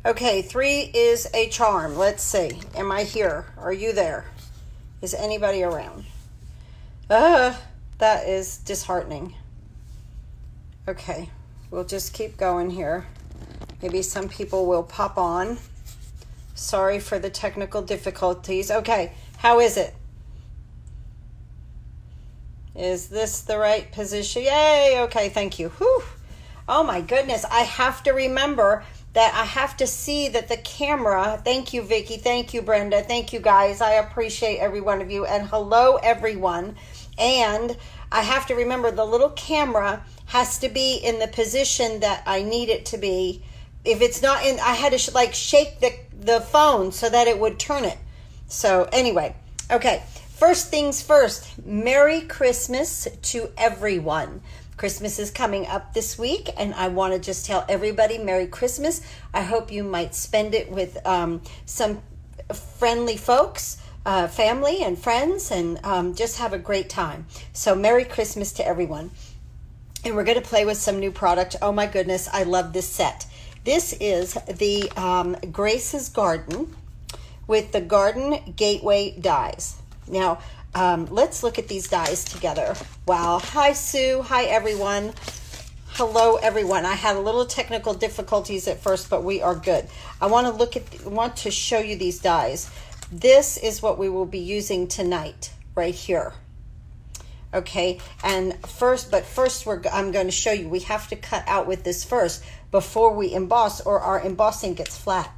Okay, 3 is a charm. Let's see. Am I here? Are you there? Is anybody around? That is disheartening. Okay, we'll just keep going here. Maybe some people will pop on. Sorry for the technical difficulties. Okay, how is it? Is this the right position? Yay, okay, thank you. Whew. Oh my goodness, I have to remember that I have to see that the camera, thank you Vicky, thank you Brenda, thank you guys, I appreciate every one of you, and hello everyone. And I have to remember the little camera has to be in the position that I need it to be. If it's not in, I had to like shake the phone so that it would turn it. So anyway, okay, first things first, Merry Christmas to everyone. Christmas is coming up this week, and I want to just tell everybody Merry Christmas. I hope you might spend it with some friendly folks, family and friends, and just have a great time. So Merry Christmas to everyone. And we're going to play with some new product. Oh my goodness, I love this set. This is the Grace's Garden with the Garden Gateway dies. Now, let's look at these dies together. Wow. Hi, Sue. Hi, everyone. Hello, everyone. I had a little technical difficulties at first, but we are good. I want to show you these dies. This is what we will be using tonight, right here. Okay, and first I'm going to show you, we have to cut out with this first before we emboss, or our embossing gets flat.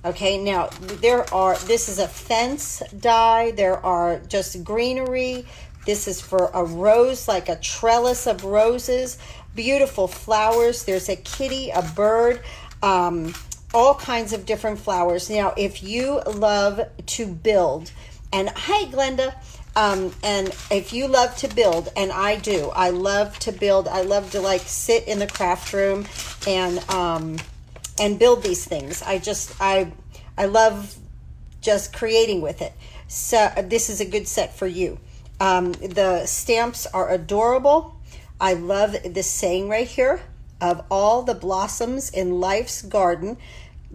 Okay, now this is a fence die. There are just greenery. This is for a rose, like a trellis of roses, beautiful flowers. There's a kitty, a bird, all kinds of different flowers. Now, if you love to build, and hi, Glenda, and if you love to build, and I do, I love to build. I love to like sit in the craft room and build these things. I love just creating with it. So this is a good set for you. The stamps are adorable. I love this saying right here, of all the blossoms in life's garden,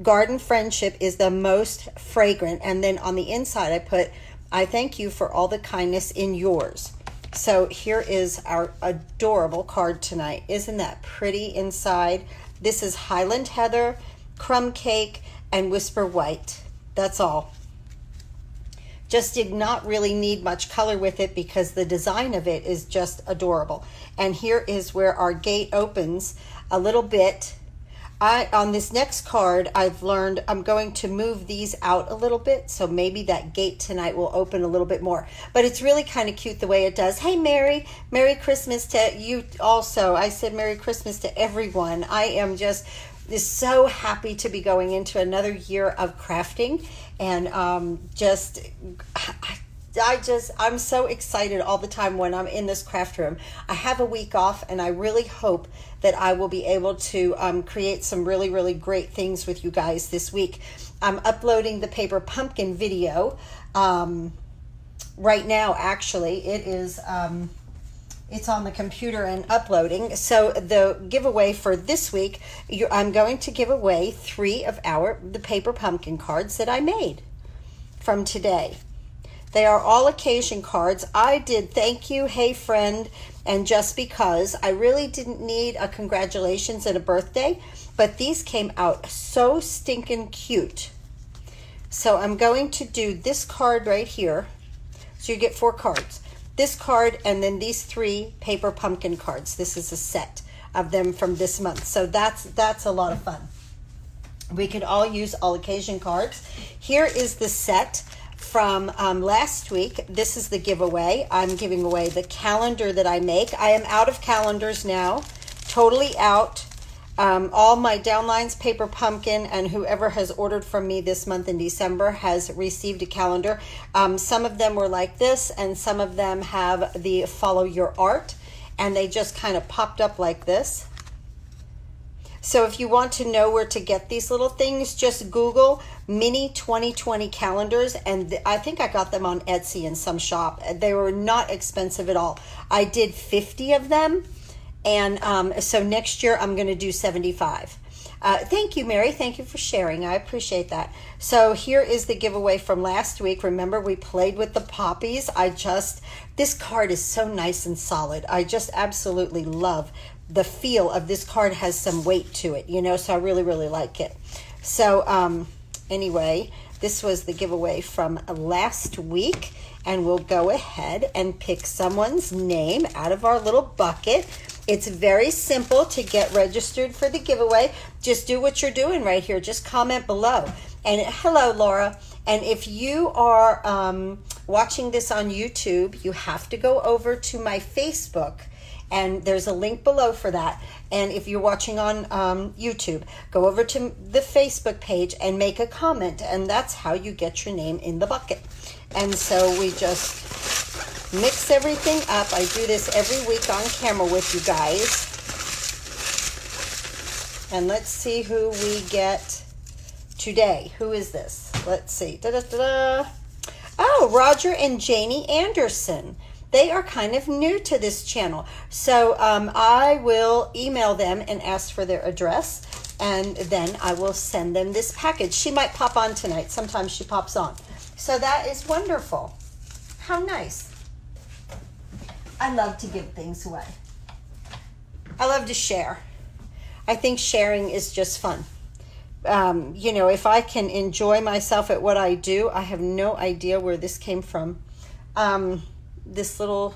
garden friendship is the most fragrant. And then on the inside I put, I thank you for all the kindness in yours. So here is our adorable card tonight. Isn't that pretty inside? This is Highland Heather, Crumb Cake, and Whisper White. That's all. Just did not really need much color with it because the design of it is just adorable. And here is where our gate opens a little bit. On this next card, I've learned I'm going to move these out a little bit, so maybe that gate tonight will open a little bit more. But it's really kind of cute the way it does. Hey, Merry Christmas to you also. I said Merry Christmas to everyone. I am just so happy to be going into another year of crafting, and I'm so excited all the time when I'm in this craft room. I have a week off, and I really hope that I will be able to create some really, really great things with you guys this week. I'm uploading the paper pumpkin video right now. Actually, it is it's on the computer and uploading. So the giveaway for this week, I'm going to give away 3 of the paper pumpkin cards that I made from today. They are all occasion cards. I did thank you, hey friend, and just because. I really didn't need a congratulations and a birthday, but these came out so stinking cute. So I'm going to do this card right here. So you get 4 cards. This card, and then these 3 paper pumpkin cards. This is a set of them from this month. So that's a lot of fun. We could all use all occasion cards. Here is the set from last week. This is the giveaway. I'm giving away the calendar that I make. I am out of calendars now, totally out. All my downlines, paper pumpkin, and whoever has ordered from me this month in December has received a calendar. Some of them were like this, and some of them have the follow your art, and they just kind of popped up like this. So if you want to know where to get these little things, just Google mini 2020 calendars, and I think I got them on Etsy in some shop. They were not expensive at all. I did 50 of them, and so next year I'm going to do 75. Thank you, Mary. Thank you for sharing. I appreciate that. So here is the giveaway from last week. Remember, we played with the poppies. This card is so nice and solid. I just absolutely love the feel of this card. Has some weight to it, you know, so I really, really like it. So anyway, this was the giveaway from last week, and we'll go ahead and pick someone's name out of our little bucket. It's very simple to get registered for the giveaway. Just do what you're doing right here. Just comment below. And hello, Laura. And if you are watching this on YouTube, you have to go over to my Facebook, and there's a link below for that. And if you're watching on YouTube, go over to the Facebook page and make a comment, and that's how you get your name in the bucket. And so we just mix everything up. I do this every week on camera with you guys. And let's see who we get today. Who is this? Let's see. Da-da-da-da. Oh, Roger and Janie Anderson. They are kind of new to this channel. So I will email them and ask for their address, and then I will send them this package. She might pop on tonight. Sometimes she pops on. So that is wonderful. How nice. I love to give things away. I love to share. I think sharing is just fun. You know, if I can enjoy myself at what I do, I have no idea where this came from. This little,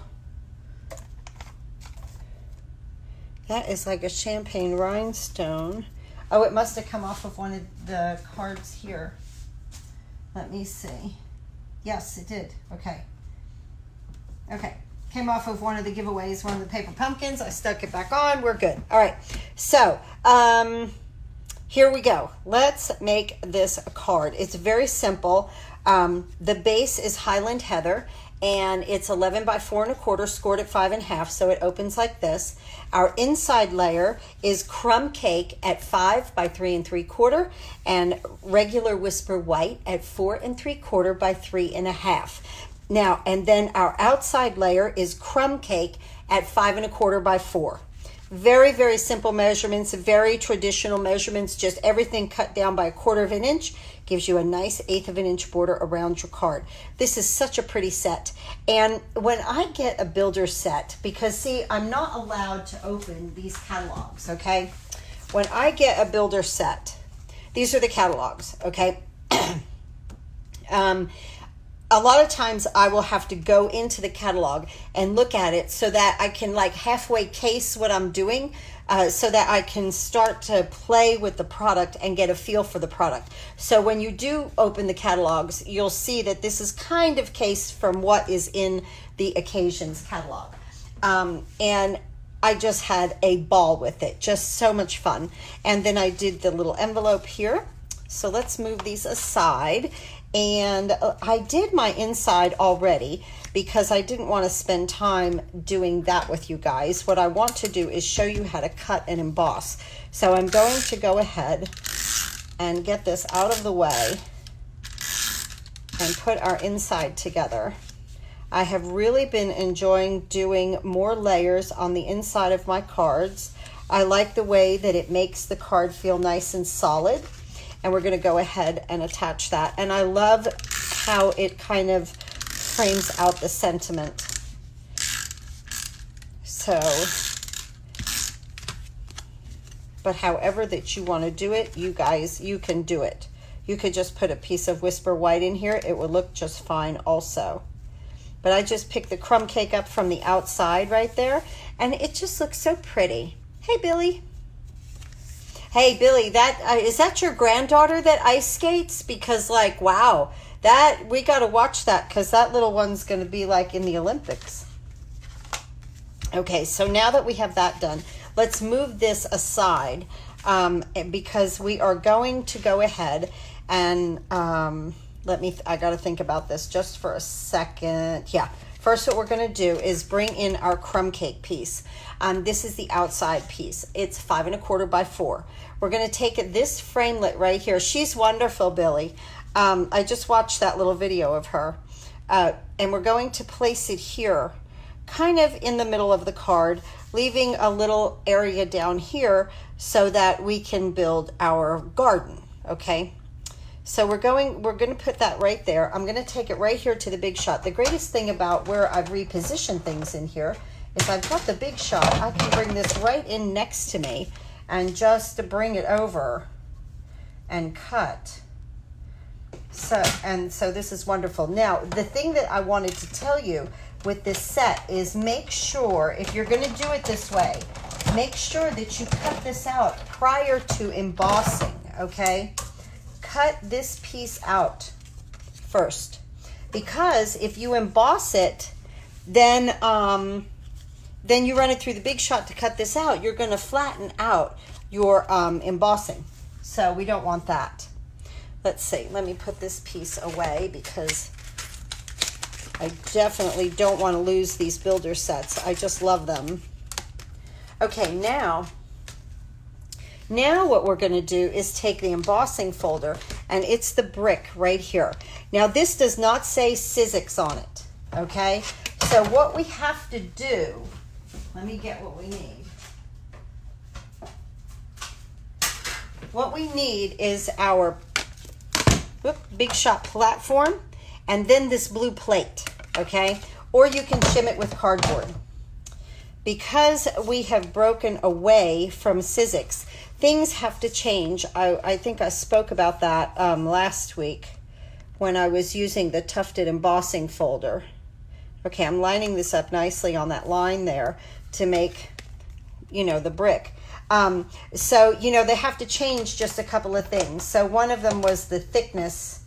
that is like a champagne rhinestone. Oh, it must have come off of one of the cards here. Let me see. Yes, it did. Okay. Okay. Came off of one of the giveaways, one of the paper pumpkins. I stuck it back on. We're good. All right. So, here we go. Let's make this a card. It's very simple. The base is Highland Heather, and it's 11 by 4 1/4, scored at 5 1/2, so it opens like this. Our inside layer is crumb cake at 5 by 3 3/4, and regular whisper white at 4 3/4 by 3 1/2. Now, and then our outside layer is crumb cake at 5 1/4 by 4. Very, very simple measurements, very traditional measurements, just everything cut down by 1/4 of an inch. Gives you a nice 1/8 of an inch border around your card. This is such a pretty set. And when I get a builder set, because see, I'm not allowed to open these catalogs, okay? When I get a builder set, these are the catalogs, okay? A lot of times I will have to go into the catalog and look at it so that I can like halfway case what I'm doing, so that I can start to play with the product and get a feel for the product. So when you do open the catalogs, you'll see that this is kind of cased from what is in the Occasions catalog. And I just had a ball with it, just so much fun. And then I did the little envelope here. So let's move these aside. And I did my inside already because I didn't want to spend time doing that with you guys. What I want to do is show you how to cut and emboss. So I'm going to go ahead and get this out of the way and put our inside together. I have really been enjoying doing more layers on the inside of my cards. I like the way that it makes the card feel nice and solid. And we're going to go ahead and attach that. And I love how it kind of frames out the sentiment. So, but however that you want to do it, you guys, you can do it. You could just put a piece of Whisper White in here. It would look just fine also. But I just picked the crumb cake up from the outside right there. And it just looks so pretty. Hey, Billy. Hey, Billy, is that your granddaughter that ice skates? Because, like, wow, we got to watch that because that little one's going to be, like, in the Olympics. Okay, so now that we have that done, let's move this aside because we are going to go ahead and I got to think about this just for a second. Yeah. First, what we're going to do is bring in our crumb cake piece. This is the outside piece. It's 5 1/4 by 4. We're going to take this framelit right here. She's wonderful, Billy. I just watched that little video of her. And we're going to place it here kind of in the middle of the card, leaving a little area down here so that we can build our garden, okay? So we're going to put that right there. I'm going to take it right here to the Big Shot. The greatest thing about where I've repositioned things in here is I've got the Big Shot. I can bring this right in next to me and just bring it over and cut. So this is wonderful. Now, the thing that I wanted to tell you with this set is make sure, if you're going to do it this way, make sure that you cut this out prior to embossing, okay? Cut this piece out first, because if you emboss it, then you run it through the Big Shot to cut this out. You're going to flatten out your embossing, so we don't want that. Let's see. Let me put this piece away because I definitely don't want to lose these builder sets. I just love them. Okay, now what we're going to do is take the embossing folder, and it's the brick right here. Now, this does not say Sizzix on it, okay? So what we have to do, let me get what we need. What we need is our Big Shot platform, and then this blue plate, okay? Or you can shim it with cardboard. Because we have broken away from Sizzix, things have to change. I think I spoke about that last week when I was using the tufted embossing folder. Okay, I'm lining this up nicely on that line there to make, you know, the brick. So, you know, they have to change just a couple of things. So one of them was the thickness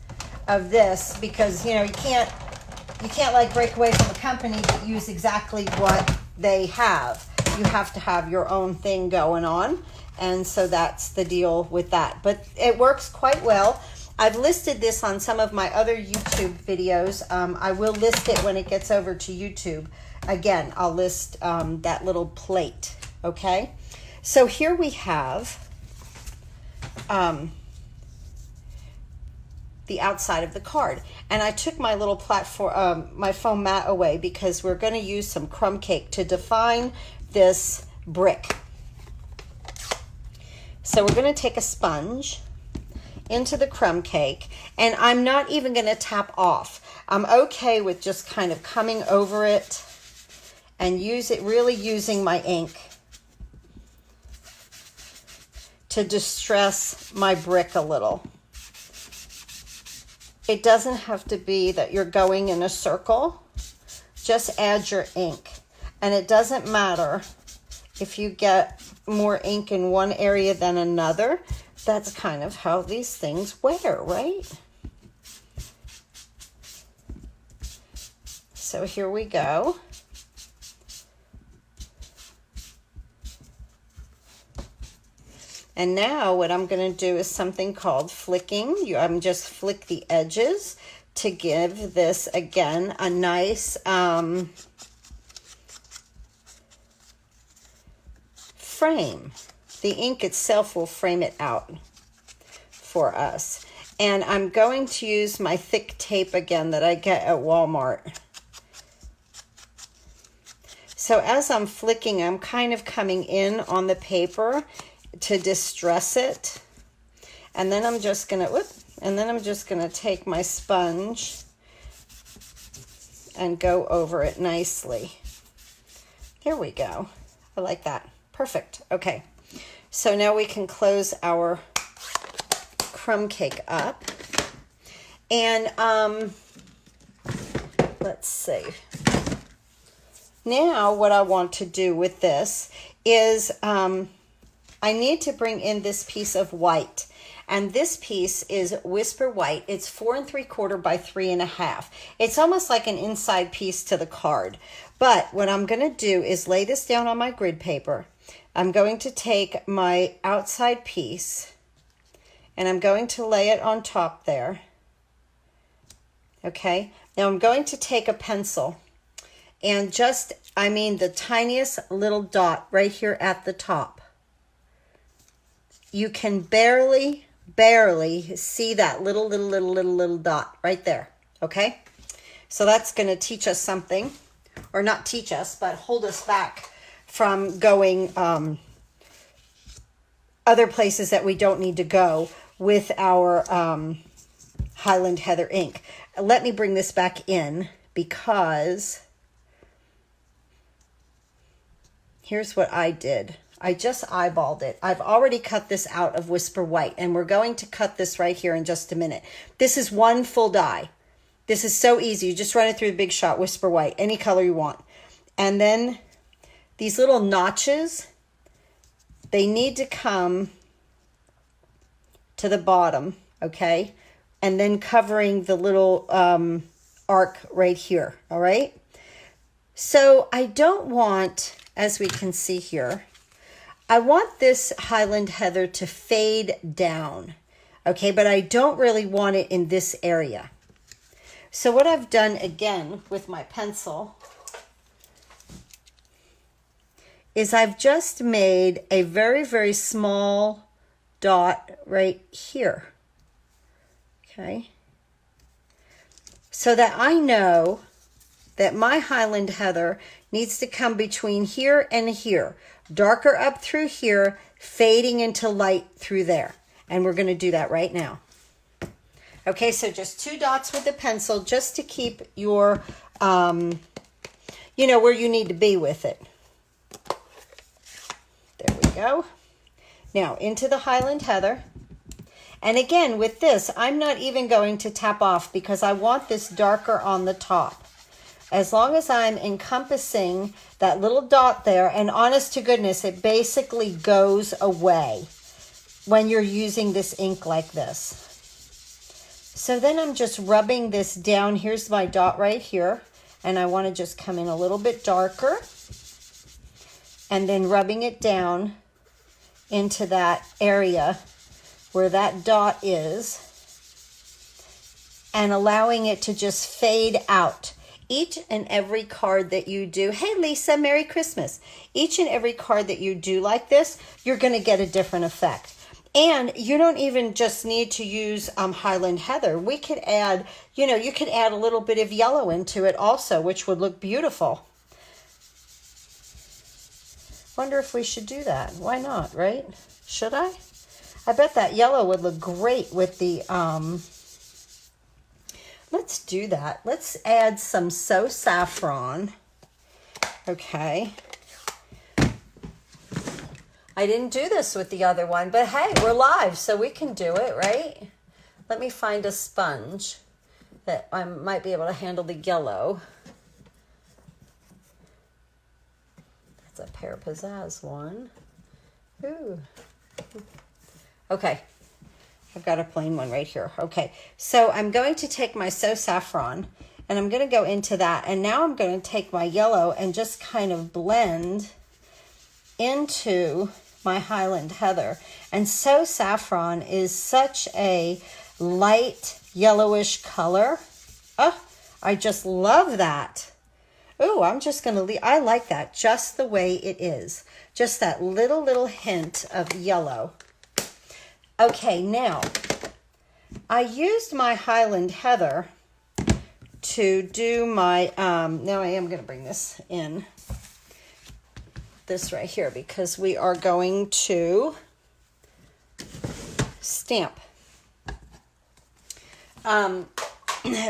of this, because, you know, you can't like break away from a company that use exactly what they have. You have to have your own thing going on. And so that's the deal with that. But it works quite well. I've listed this on some of my other YouTube videos. I will list it when it gets over to YouTube. Again, I'll list that little plate, okay? So here we have the outside of the card. And I took my little platform, my foam mat away because we're going to use some crumb cake to define this brick. So we're going to take a sponge into the crumb cake, and I'm not even going to tap off. I'm okay with just kind of coming over it and really using my ink to distress my brick a little. It doesn't have to be that you're going in a circle. Just add your ink. And it doesn't matter if you get more ink in one area than another. That's kind of how these things wear, right? So here we go. And now what I'm going to do is something called flicking. I'm just flick the edges to give this, again, a nice frame. The ink itself will frame it out for us. And I'm going to use my thick tape again that I get at Walmart. So as I'm flicking, I'm kind of coming in on the paper to distress it. And then I'm just going to take my sponge and go over it nicely. There we go. I like that. Perfect. Okay. So now we can close our crumb cake up. And let's see. Now what I want to do with this is I need to bring in this piece of white. And this piece is Whisper White. It's 4 3/4 by 3 1/2. It's almost like an inside piece to the card. But what I'm going to do is lay this down on my grid paper. I'm going to take my outside piece and I'm going to lay it on top there. Okay. Now I'm going to take a pencil and just, the tiniest little dot right here at the top. You can barely see that little dot right there. Okay. So that's going to teach us something. or not teach us, but hold us back from going other places that we don't need to go with our Highland Heather ink. Let me bring this back in because here's what I did. I just eyeballed it. I've already cut this out of Whisper White, and we're going to cut this right here in just a minute. This is one full die. This is so easy. You just run it through the Big Shot Whisper White, any color you want. And then these little notches, they need to come to the bottom, okay? And then covering the little arc right here, all right? So I don't want, as we can see here, I want this Highland Heather to fade down, okay? But I don't really want it in this area. So what I've done again with my pencil is I've just made a very, very small dot right here, okay? So that I know that my Highland Heather needs to come between here and here. Darker up through here, fading into light through there. And we're going to do that right now. Okay, so just 2 dots with the pencil just to keep your, you know, where you need to be with it. There we go. Now into the Highland Heather. And again, with this, I'm not even going to tap off because I want this darker on the top. As long as I'm encompassing that little dot there, and honest to goodness, it basically goes away when you're using this ink like this. So then I'm just rubbing this down. Here's my dot right here, and I want to just come in a little bit darker, and then rubbing it down into that area where that dot is, and allowing it to just fade out. Each and every card that you do, hey Lisa, Merry Christmas. Each and every card that you do like this, you're going to get a different effect. And you don't even just need to use Highland Heather. We could add, you know, you could add a little bit of yellow into it also, which would look beautiful. Wonder if we should do that. Why not, right? Should I? I bet that yellow would look great with the, let's do that. Let's add some So Saffron. Okay. I didn't do this with the other one, but hey, we're live, so we can do it, right? Let me find a sponge that I might be able to handle the yellow. That's a Pear Pizzazz one. Ooh. Okay. I've got a plain one right here. Okay, so I'm going to take my So Saffron, and I'm going to go into that, and now I'm going to take my yellow and just kind of blend into my Highland Heather. And So Saffron is such a light yellowish color. Oh, I just love that. Oh, I'm just going to leave. I like that just the way it is. Just that little hint of yellow. Okay, now, I used my Highland Heather to do my, now I am going to bring this in, this right here, because we are going to stamp.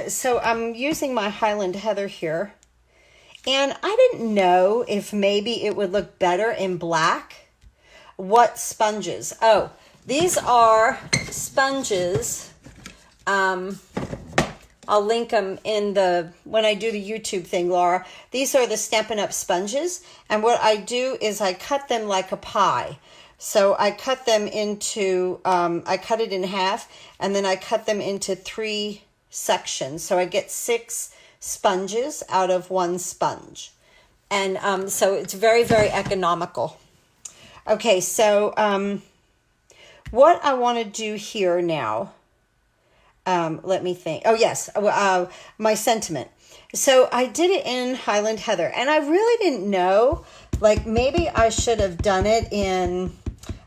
So I'm using my Highland Heather here, and I didn't know if maybe it would look better in black. What sponges? Oh, these are sponges. I'll link them in the, when I do the YouTube thing, Laura. These are the Stampin' Up sponges. And what I do is I cut them like a pie. So I cut them into, I cut it in half, and then I cut them into 3 sections. So I get 6 sponges out of 1 sponge. And so it's very, very economical. Okay, so what I want to do here now, let me think. Oh, yes, my sentiment. So I did it in Highland Heather, and I really didn't know, like maybe I should have done it in,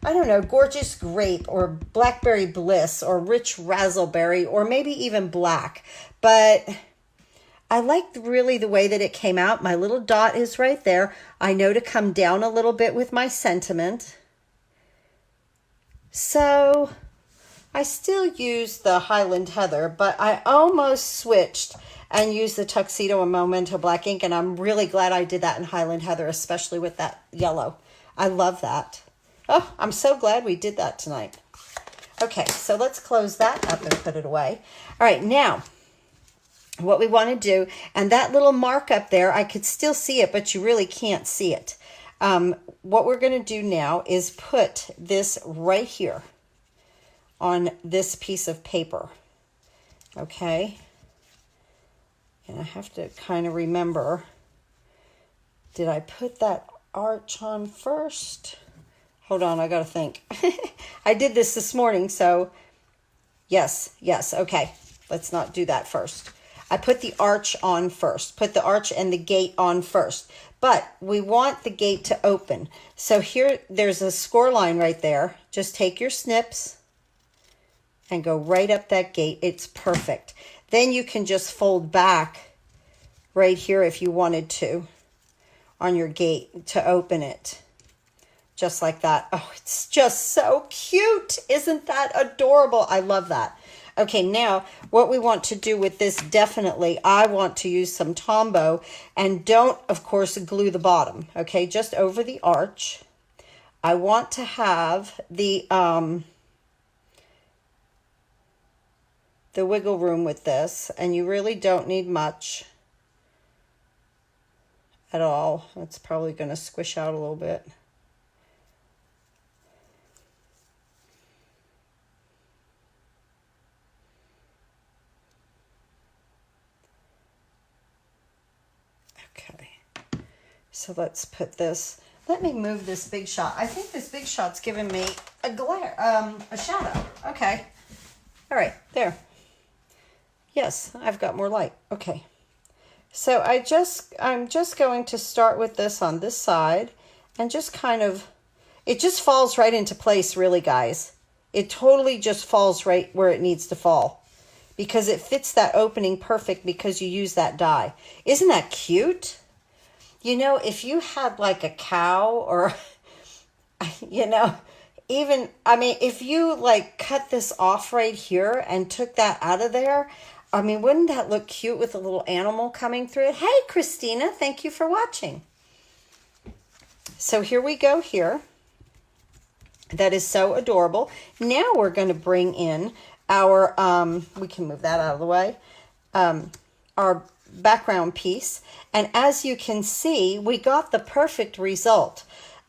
I don't know, Gorgeous Grape or Blackberry Bliss or Rich Razzleberry or maybe even black. But I like really the way that it came out. My little dot is right there. I know to come down a little bit with my sentiment. So I still use the Highland Heather, but I almost switched and used the Tuxedo and Memento Black ink, and I'm really glad I did that in Highland Heather, especially with that yellow. I love that. Oh, I'm so glad we did that tonight. Okay, so let's close that up and put it away. All right, now, what we want to do, and that little mark up there, I could still see it, but you really can't see it. What we're going to do now is put this right here on this piece of paper. Okay? And I have to kind of remember, did I put that arch on first? Hold on, I got to think. I did this morning, so yes, okay. Let's not do that first. I put the arch on first. Put the arch and the gate on first. But we want the gate to open. So here, there's a score line right there. Just take your snips and go right up that gate. It's perfect. Then you can just fold back right here if you wanted to on your gate to open it. Just like that. Oh, it's just so cute. Isn't that adorable? I love that. Okay, now what we want to do with this, definitely, I want to use some Tombow, and don't, of course, glue the bottom. Okay, just over the arch. I want to have the wiggle room with this, and you really don't need much at all. It's probably going to squish out a little bit. Okay, so let's put this. Let me move this Big Shot. I think this Big Shot's giving me a glare, a shadow. Okay, all right, there. Yes, I've got more light. Okay, so I'm just going to start with this on this side, and just kind of, it just falls right into place, really, guys. It totally just falls right where it needs to fall, because it fits that opening perfect because you use that die. Isn't that cute? You know, if you had like a cow or, you know, even, I mean, if you like cut this off right here and took that out of there, I mean, wouldn't that look cute with a little animal coming through it? Hey, Christina, thank you for watching. So here we go here. That is so adorable. Now we're going to bring in our, we can move that out of the way, our background piece. And as you can see, we got the perfect result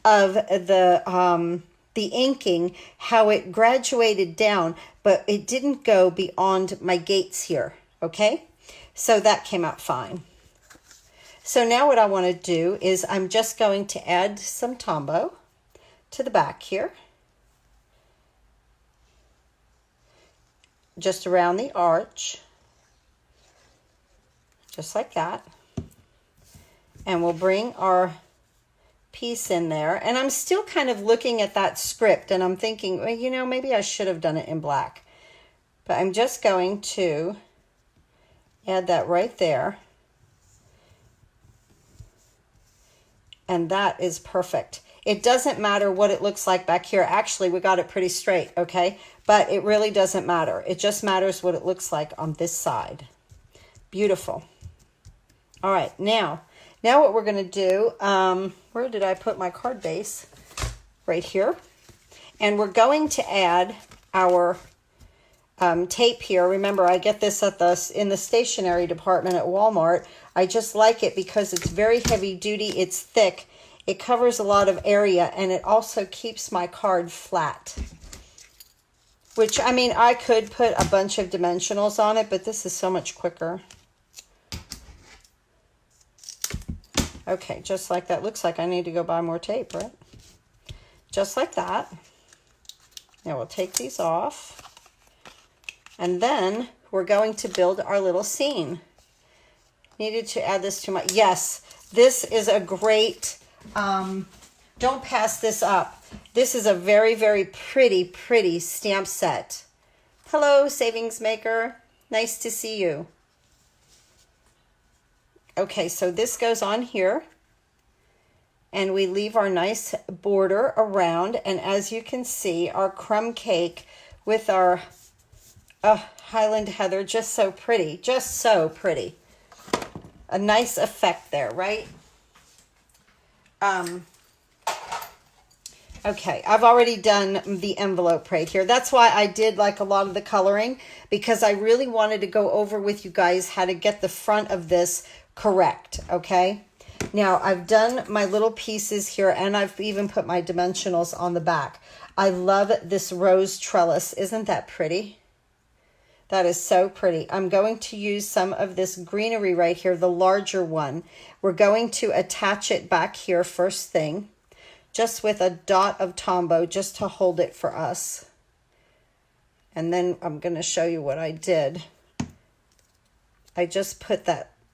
of the inking, how it graduated down, but it didn't go beyond my gates here, okay? So that came out fine. So now what I want to do is I'm just going to add some Tombow to the back here. Just around the arch, just like that. And we'll bring our piece in there. And I'm still kind of looking at that script, and I'm thinking, well, you know, maybe I should have done it in black. But I'm just going to add that right there. And that is perfect. It doesn't matter what it looks like back here. Actually, we got it pretty straight, okay? But it really doesn't matter. It just matters what it looks like on this side. Beautiful. All right, now what we're going to do, where did I put my card base? Right here. And we're going to add our tape here. Remember, I get this at in the stationery department at Walmart. I just like it because it's very heavy duty. It's thick. It covers a lot of area, and it also keeps my card flat. Which, I mean, I could put a bunch of dimensionals on it, but this is so much quicker. Okay, just like that. Looks like I need to go buy more tape, right? Just like that. Now we'll take these off. And then we're going to build our little scene. Needed to add this to my, yes, this is a great, don't pass this up. This is a very, very pretty, pretty stamp set. Hello, Savings Maker. Nice to see you. Okay, so this goes on here. And we leave our nice border around. And as you can see, our crumb cake with our Highland Heather, just so pretty. Just so pretty. A nice effect there, right? Okay, I've already done the envelope right here. That's why I did like a lot of the coloring, because I really wanted to go over with you guys how to get the front of this correct, okay? Now, I've done my little pieces here, and I've even put my dimensionals on the back. I love this rose trellis. Isn't that pretty? That is so pretty. I'm going to use some of this greenery right here, the larger one. We're going to attach it back here first thing, just with a dot of Tombow, just to hold it for us. And then I'm going to show you what I did. I just put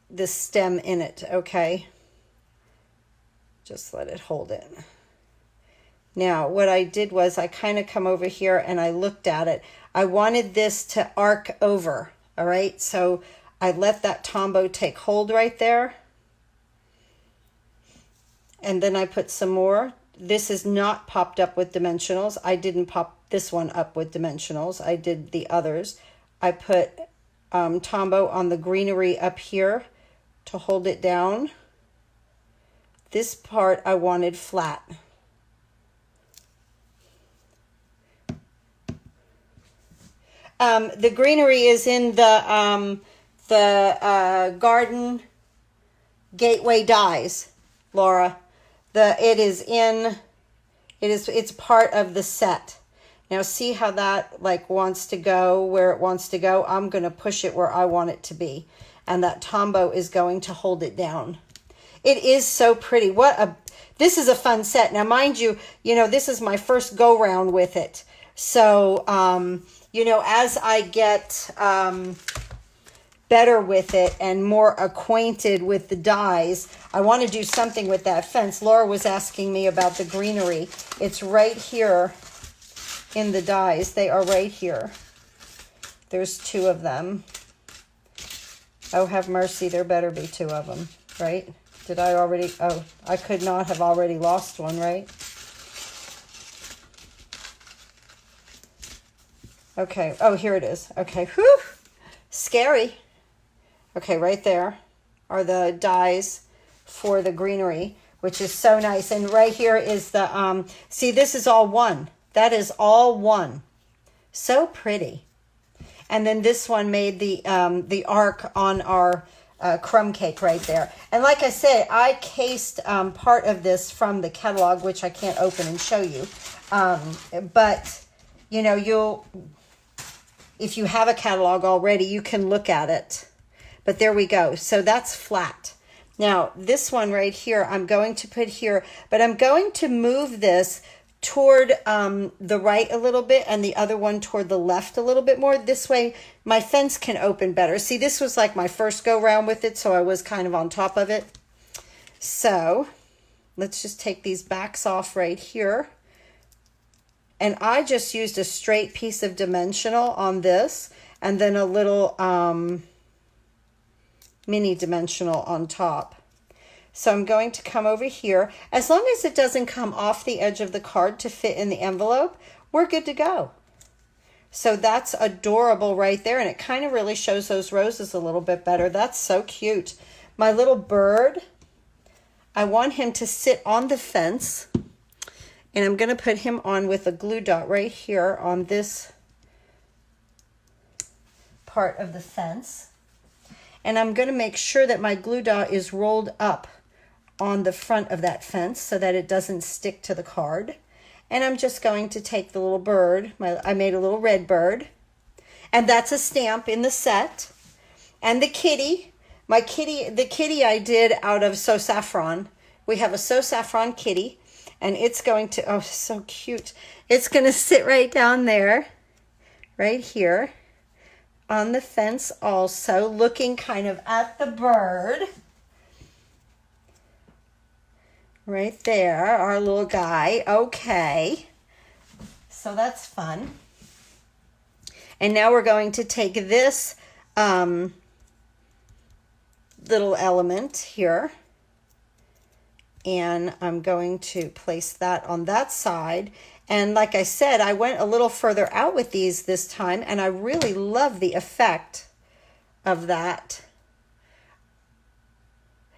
this stem in it, okay? Just let it hold it. Now, what I did was I kind of come over here and I looked at it. I wanted this to arc over, all right? So I let that Tombow take hold right there. And then I put some more. This is not popped up with dimensionals. I didn't pop this one up with dimensionals. I did the others. I put Tombow on the greenery up here to hold it down. This part I wanted flat. The greenery is in the Garden Gateway dies, Laura. It's part of the set. Now see how that like wants to go where it wants to go? I'm going to push it where I want it to be. And that Tombow is going to hold it down. It is so pretty. This is a fun set. Now, mind you, this is my first go round with it. So, as I get better with it and more acquainted with the dies, I want to do something with that fence. Laura was asking me about the greenery. It's right here in the dies. They are right here. There's 2 of them. Oh, have mercy. There better be 2 of them, right? Did I already? Oh, I could not have already lost one, right? Okay. Oh, here it is. Okay. Whew. Scary. Okay, right there are the dies for the greenery, which is so nice. And right here is the, see, this is all one. That is all one. So pretty. And then this one made the arc on our crumb cake right there. And like I said, I cased part of this from the catalog, which I can't open and show you. But, if you have a catalog already, you can look at it. But there we go. So that's flat. Now, this one right here, I'm going to put here, but I'm going to move this toward the right a little bit and the other one toward the left a little bit more. This way my fence can open better. See, this was like my first go round with it, so I was kind of on top of it. So let's just take these backs off right here. And I just used a straight piece of dimensional on this and then a little mini dimensional on top. So I'm going to come over here. As long as it doesn't come off the edge of the card to fit in the envelope, we're good to go. So that's adorable right there. And it kind of really shows those roses a little bit better. That's so cute. My little bird, I want him to sit on the fence. And I'm going to put him on with a glue dot right here on this part of the fence. And I'm going to make sure that my glue dot is rolled up on the front of that fence so that it doesn't stick to the card. And I'm just going to take the little bird. I made a little red bird. And that's a stamp in the set. And the kitty. The kitty I did out of So Saffron. We have a So Saffron kitty. And it's going to, oh, so cute. It's going to sit right down there, right here, on the fence also, looking kind of at the bird. Right there, our little guy. Okay. So that's fun. And now we're going to take this little element here. And I'm going to place that on that side. And like I said, I went a little further out with these this time, and I really love the effect of that.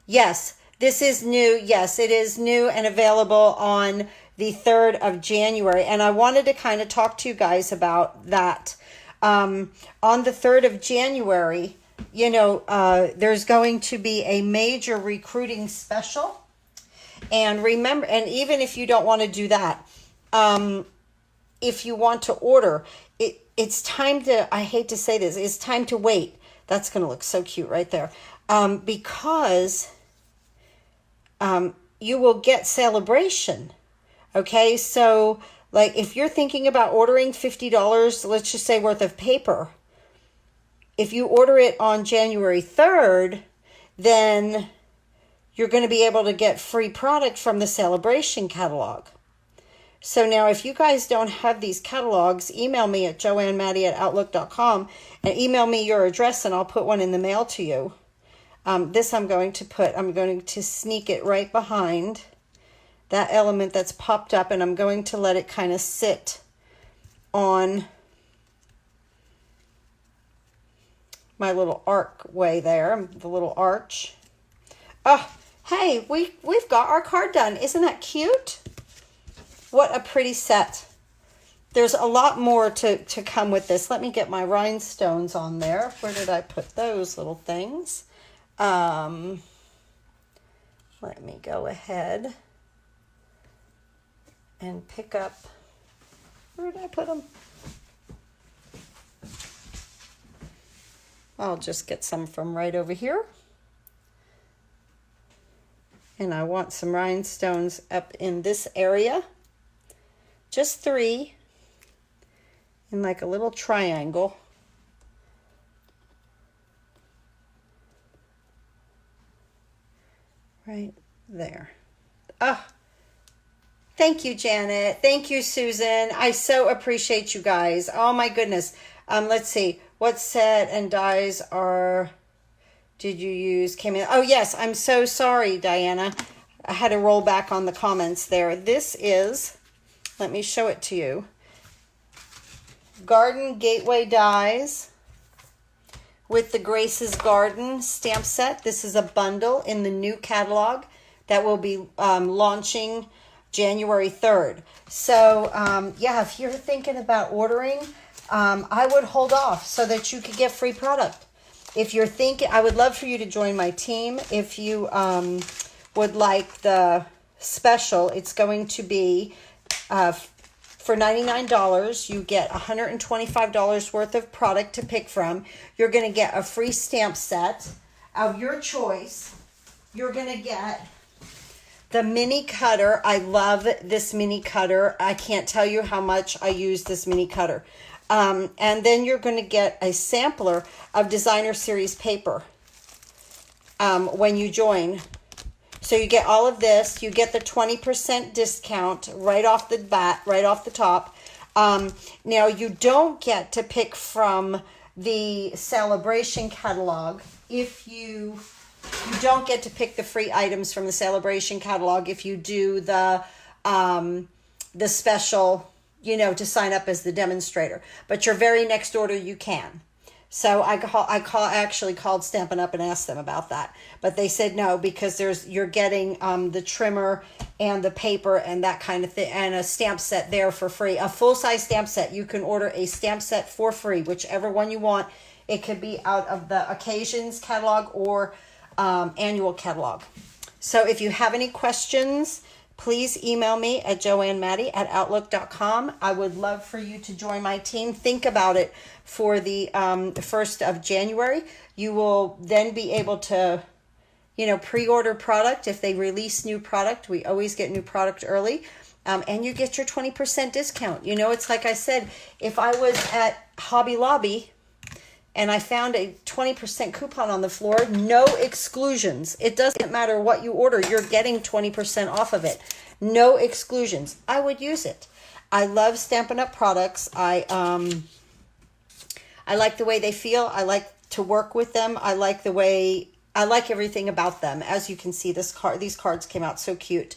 Yes, this is new. Yes, it is new and available on the 3rd of January. And I wanted to kind of talk to you guys about that. On the 3rd of January, you know, there's going to be a major recruiting special. And remember, and even if you don't want to do that, if you want to order, it's time to, I hate to say this, it's time to wait. That's going to look so cute right there. Because you will get celebration. Okay, so like if you're thinking about ordering $50, let's just say worth of paper, if you order it on January 3rd, then you're going to be able to get free product from the celebration catalog. So now if you guys don't have these catalogs, email me at joannemaddie@outlook.com and email me your address and I'll put one in the mail to you. This I'm going to sneak it right behind that element that's popped up, and I'm going to let it kind of sit on my little archway there, the little arch. Oh, hey, we've got our card done. Isn't that cute? What a pretty set. There's a lot more to come with this. Let me get my rhinestones on there. Where did I put those little things? Let me go ahead and pick up, where did I put them? I'll just get some from right over here. And I want some rhinestones up in this area. Just 3 in like a little triangle. Right there. Oh, thank you, Janet. Thank you, Susan. I so appreciate you guys. Oh my goodness. Let's see. What set and dies did you use? Came in. Oh yes, I'm so sorry, Diana. I had to roll back on the comments there. This is, let me show it to you. Garden Gateway dies with the Grace's Garden stamp set. This is a bundle in the new catalog that will be launching January 3rd. So yeah, if you're thinking about ordering, I would hold off so that you could get free product. If you're thinking, I would love for you to join my team. If you would like the special, it's going to be for $99, you get $125 worth of product to pick from. You're going to get a free stamp set of your choice. You're going to get the mini cutter. I love this mini cutter. I can't tell you how much I use this mini cutter. And then you're going to get a sampler of designer series paper when you join. So you get all of this. You get the 20% discount right off the bat, right off the top. Now, you don't get to pick from the celebration catalog if you don't get to pick the free items from the celebration catalog if you do the special, you know, to sign up as the demonstrator. But your very next order, you can. So I actually called Stampin' Up and asked them about that, but they said no, because you're getting the trimmer and the paper and that kind of thing, and a stamp set there for free, a full-size stamp set. You can order a stamp set for free, whichever one you want. It could be out of the occasions catalog or annual catalog. So if you have any questions, please email me at joannemaddie@outlook.com. I would love for you to join my team. Think about it for the 1st of January. You will then be able to, you know, pre-order product. If they release new product, we always get new product early. And you get your 20% discount. You know, it's like I said, if I was at Hobby Lobby and I found a 20% coupon on the floor, no exclusions. It doesn't matter what you order, you're getting 20% off of it. No exclusions. I would use it. I love Stampin' Up products. I like the way they feel. I like to work with them. I like the way I like everything about them. As you can see, these cards came out so cute.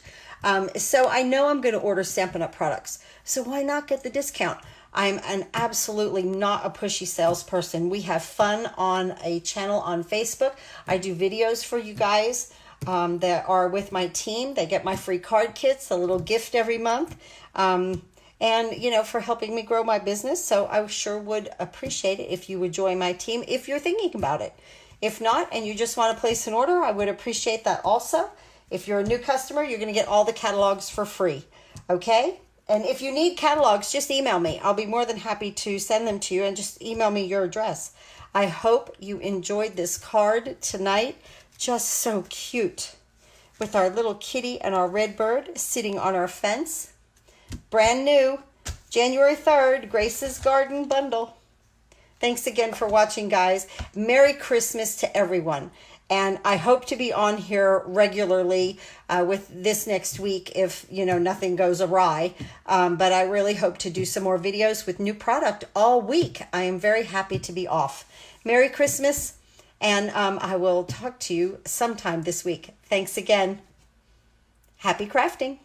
So I know I'm going to order Stampin' Up! Products. So why not get the discount? I'm absolutely not a pushy salesperson. We have fun on a channel on Facebook. I do videos for you guys that are with my team. They get my free card kits, a little gift every month. And, you know, for helping me grow my business. So I sure would appreciate it if you would join my team if you're thinking about it. If not, and you just want to place an order, I would appreciate that also. If you're a new customer, you're going to get all the catalogs for free. Okay? And if you need catalogs, just email me. I'll be more than happy to send them to you, and just email me your address. I hope you enjoyed this card tonight. Just so cute. With our little kitty and our red bird sitting on our fence. Brand new, January 3rd, Grace's Garden Bundle. Thanks again for watching, guys. Merry Christmas to everyone. And I hope to be on here regularly with this next week if, you know, nothing goes awry. But I really hope to do some more videos with new product all week. I am very happy to be off. Merry Christmas, and I will talk to you sometime this week. Thanks again. Happy crafting.